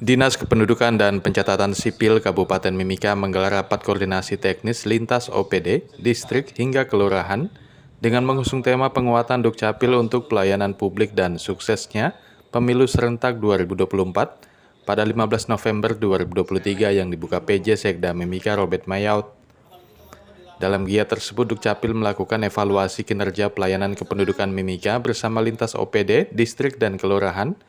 Dinas Kependudukan dan Pencatatan Sipil Kabupaten Mimika menggelar rapat koordinasi teknis lintas OPD, distrik hingga kelurahan dengan mengusung tema penguatan Dukcapil untuk pelayanan publik dan suksesnya Pemilu Serentak 2024 pada 15 November 2023 yang dibuka PJ Sekda Mimika Robert Mayaut. Dalam giat tersebut, Dukcapil melakukan evaluasi kinerja pelayanan kependudukan Mimika bersama lintas OPD, distrik dan kelurahan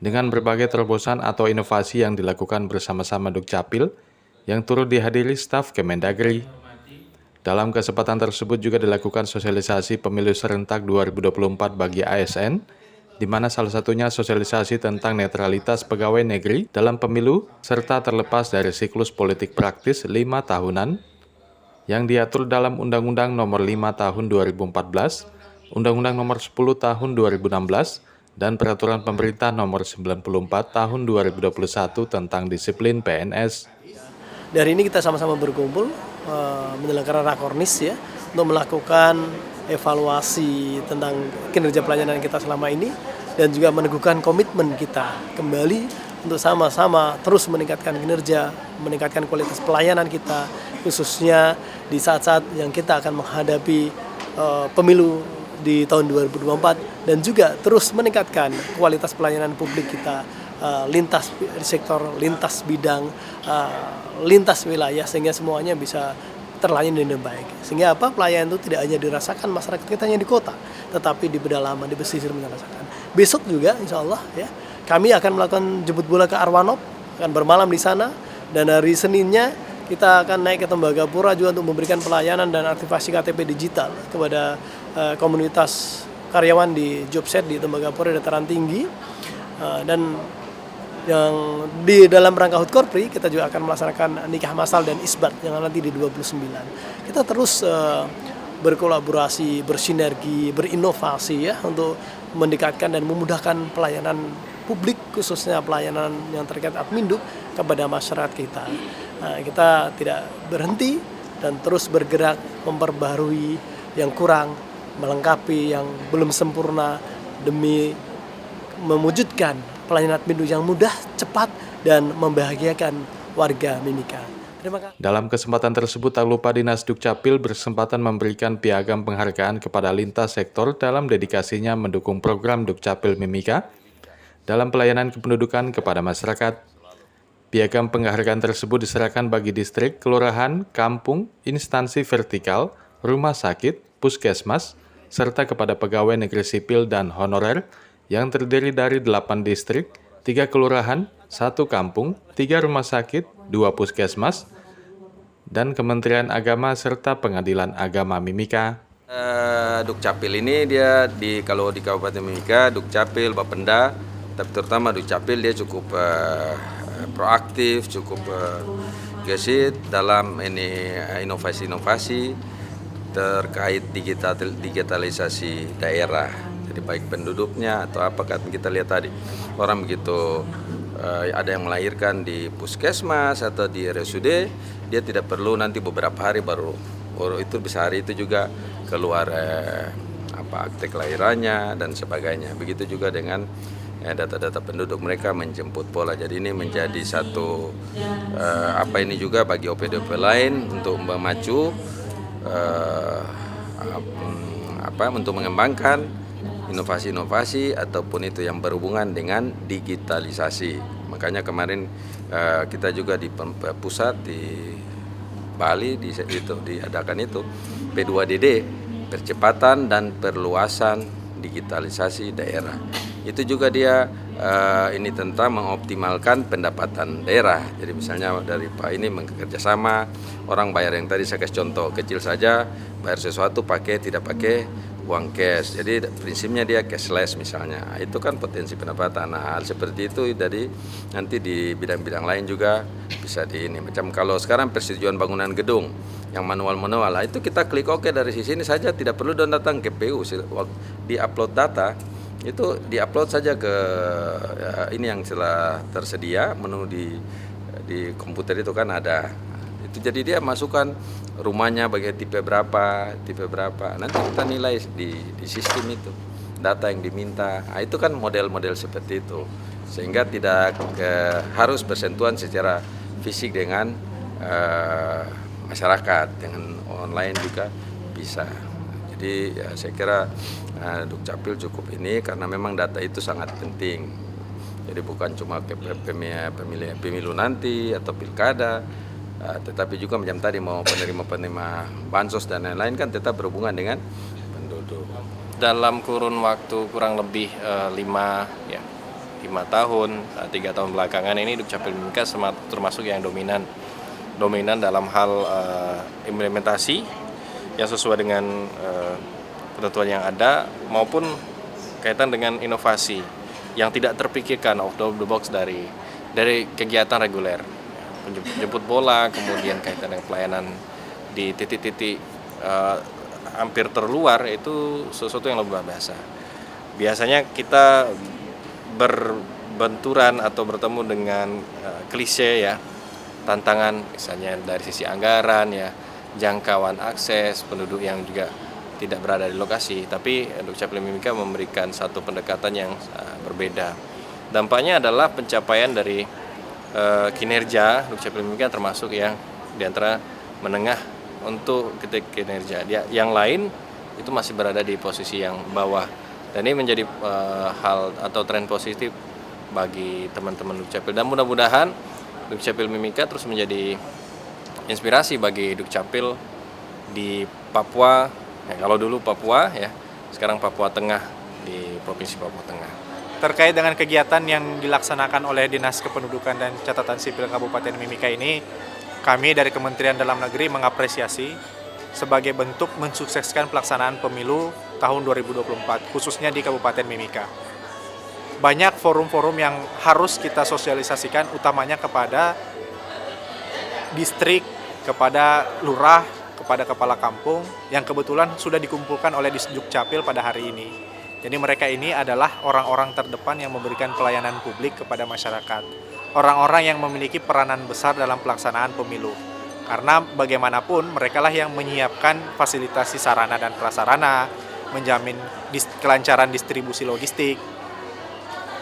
dengan berbagai terobosan atau inovasi yang dilakukan bersama-sama Dukcapil yang turut dihadiri staf Kemendagri. Dalam kesempatan tersebut juga dilakukan sosialisasi Pemilu Serentak 2024 bagi ASN, di mana salah satunya sosialisasi tentang netralitas pegawai negeri dalam pemilu serta terlepas dari siklus politik praktis 5 tahunan yang diatur dalam Undang-Undang Nomor 5 Tahun 2014, Undang-Undang Nomor 10 Tahun 2016, dan Peraturan Pemerintah Nomor 94 Tahun 2021 tentang disiplin PNS. Dari ini kita sama-sama berkumpul menyelenggarakan rakornis ya untuk melakukan evaluasi tentang kinerja pelayanan kita selama ini dan juga meneguhkan komitmen kita kembali untuk sama-sama terus meningkatkan kinerja, meningkatkan kualitas pelayanan kita, khususnya di saat-saat yang kita akan menghadapi pemilu di tahun 2024 dan juga terus meningkatkan kualitas pelayanan publik kita lintas sektor, lintas bidang, lintas wilayah sehingga semuanya bisa terlayani dengan baik. Sehingga pelayanan itu tidak hanya dirasakan masyarakat kita yang di kota, tetapi di pedalaman, di pesisir merasakan. Besok juga insya Allah ya kami akan melakukan jemput bola ke Arwanop, akan bermalam di sana dan hari Seninnya kita akan naik ke Tembagapura juga untuk memberikan pelayanan dan aktivasi KTP digital kepada komunitas karyawan di Jobset di Tembagapura dataran tinggi dan yang di dalam rangka HUT Korpri kita juga akan melaksanakan nikah masal dan isbat yang nanti di 29. Kita terus berkolaborasi, bersinergi, berinovasi ya untuk mendekatkan dan memudahkan pelayanan publik khususnya pelayanan yang terkait adminduk kepada masyarakat kita. Kita tidak berhenti dan terus bergerak memperbarui yang kurang, melengkapi yang belum sempurna demi mewujudkan pelayanan adminduk yang mudah, cepat, dan membahagiakan warga Mimika. Terima kasih. Dalam kesempatan tersebut, tak lupa Dinas Dukcapil berkesempatan memberikan piagam penghargaan kepada lintas sektor dalam dedikasinya mendukung program Dukcapil Mimika dalam pelayanan kependudukan kepada masyarakat. Piagam penghargaan tersebut diserahkan bagi distrik, kelurahan, kampung, instansi vertikal, rumah sakit, puskesmas, serta kepada pegawai negeri sipil dan honorer yang terdiri dari 8 distrik, 3 kelurahan, 1 kampung, 3 rumah sakit, 2 puskesmas, dan Kementerian Agama serta Pengadilan Agama Mimika. Dukcapil ini dia kalau di Kabupaten Mimika, Dukcapil, Bapenda, tapi terutama Dukcapil dia cukup proaktif, cukup gesit dalam inovasi-inovasi terkait digitalisasi daerah. Jadi baik penduduknya atau apa kan kita lihat tadi orang begitu ada yang melahirkan di puskesmas atau di RSUD, dia tidak perlu nanti beberapa hari baru itu bisa hari itu juga keluar akte kelahirannya dan sebagainya. Begitu juga dengan data-data penduduk mereka menjemput bola. Jadi ini menjadi satu ini juga bagi OPD-OPD lain untuk memacu untuk mengembangkan inovasi-inovasi ataupun itu yang berhubungan dengan digitalisasi. Makanya kemarin kita juga di pusat di Bali diadakan itu P2DD, percepatan dan perluasan digitalisasi daerah. Itu juga dia ini tentang mengoptimalkan pendapatan daerah. Jadi misalnya dari Pak ini bekerjasama, orang bayar yang tadi saya kasih contoh kecil saja, bayar sesuatu tidak pakai uang cash. Jadi prinsipnya dia cashless misalnya. Itu kan potensi pendapatan. Nah, hal seperti itu jadi nanti di bidang-bidang lain juga bisa macam kalau sekarang persetujuan bangunan gedung yang manual itu kita klik oke dari sini saja, tidak perlu datang ke PU, di upload data itu diupload saja ke ini yang telah tersedia menu di komputer itu kan ada itu, jadi dia masukkan rumahnya bagi tipe berapa nanti kita nilai di sistem itu data yang diminta. Nah, itu kan model-model seperti itu, sehingga tidak harus bersentuhan secara fisik dengan masyarakat, dengan online juga bisa. Jadi ya, saya kira Dukcapil cukup ini karena memang data itu sangat penting. Jadi bukan cuma pemilu nanti atau pilkada, tetapi juga macam tadi mau penerima bansos dan lain-lain kan tetap berhubungan dengan penduduk. Dalam kurun waktu kurang lebih 5 tahun, 3 tahun belakangan ini Dukcapil Mimika termasuk yang dominan dalam hal implementasi yang sesuai dengan ketentuan yang ada maupun kaitan dengan inovasi yang tidak terpikirkan out of the box dari kegiatan reguler. Jemput bola, kemudian kaitan dengan pelayanan di titik-titik hampir terluar, itu sesuatu yang luar biasa. Biasanya kita berbenturan atau bertemu dengan klise ya, tantangan misalnya dari sisi anggaran ya, jangkauan akses, penduduk yang juga tidak berada di lokasi, tapi Dukcapil Mimika memberikan satu pendekatan yang berbeda. Dampaknya adalah pencapaian dari kinerja Dukcapil Mimika termasuk yang diantara menengah untuk kinerja. Yang lain itu masih berada di posisi yang bawah. Dan ini menjadi hal atau tren positif bagi teman-teman Dukcapil. Dan mudah-mudahan Dukcapil Mimika terus menjadi inspirasi bagi Dukcapil di Papua. Ya, kalau dulu Papua ya, sekarang Papua Tengah di Provinsi Papua Tengah. Terkait dengan kegiatan yang dilaksanakan oleh Dinas Kependudukan dan Catatan Sipil Kabupaten Mimika ini, kami dari Kementerian Dalam Negeri mengapresiasi sebagai bentuk mensukseskan pelaksanaan pemilu tahun 2024, khususnya di Kabupaten Mimika. Banyak forum-forum yang harus kita sosialisasikan, utamanya kepada distrik, kepada lurah, kepada kepala kampung, yang kebetulan sudah dikumpulkan oleh Dukcapil pada hari ini. Jadi mereka ini adalah orang-orang terdepan yang memberikan pelayanan publik kepada masyarakat. Orang-orang yang memiliki peranan besar dalam pelaksanaan pemilu. Karena bagaimanapun mereka lah yang menyiapkan fasilitasi sarana dan prasarana, menjamin kelancaran distribusi logistik.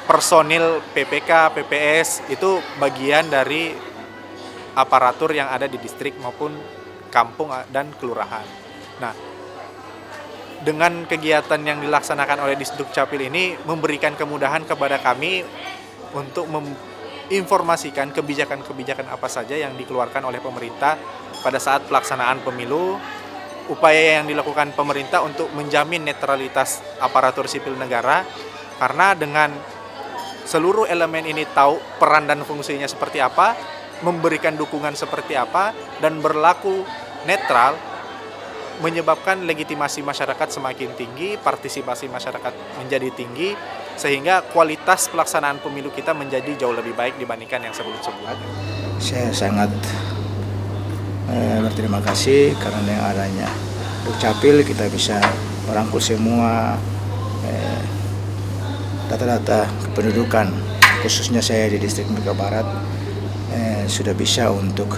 Personil PPK, PPS itu bagian dari aparatur yang ada di distrik maupun kampung dan kelurahan. Nah, dengan kegiatan yang dilaksanakan oleh Dukcapil ini memberikan kemudahan kepada kami untuk menginformasikan kebijakan-kebijakan apa saja yang dikeluarkan oleh pemerintah pada saat pelaksanaan pemilu, upaya yang dilakukan pemerintah untuk menjamin netralitas aparatur sipil negara, karena dengan seluruh elemen ini tahu peran dan fungsinya seperti apa, memberikan dukungan seperti apa, dan berlaku netral, menyebabkan legitimasi masyarakat semakin tinggi, partisipasi masyarakat menjadi tinggi, sehingga kualitas pelaksanaan pemilu kita menjadi jauh lebih baik dibandingkan yang sebelum-sebelumnya. Saya sangat berterima kasih karena dengan adanya Dukcapil kita bisa merangkul semua data-data kependudukan, khususnya saya di distrik Mimika Barat sudah bisa untuk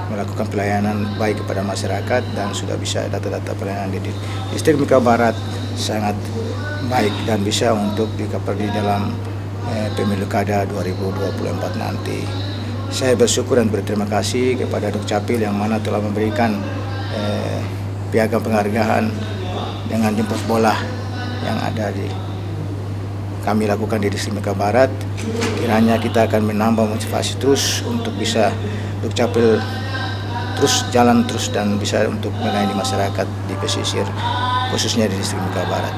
melakukan pelayanan baik kepada masyarakat, dan sudah bisa data-data pelayanan di distrik Mimika Barat sangat baik dan bisa untuk di-cover di dalam pemilu kada 2024 nanti. Saya bersyukur dan berterima kasih kepada Dukcapil yang mana telah memberikan piagam penghargaan dengan jemput bola yang ada di kami lakukan di distrik Mimika Barat. Kiranya kita akan menambah motivasi terus untuk bisa Dukcapil terus jalan terus dan bisa untuk melayani masyarakat di pesisir, khususnya di distrik Mimika Barat.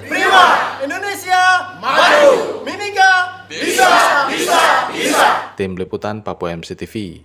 Prima Indonesia maju, Mimika bisa. Tim Liputan Papua MCTV.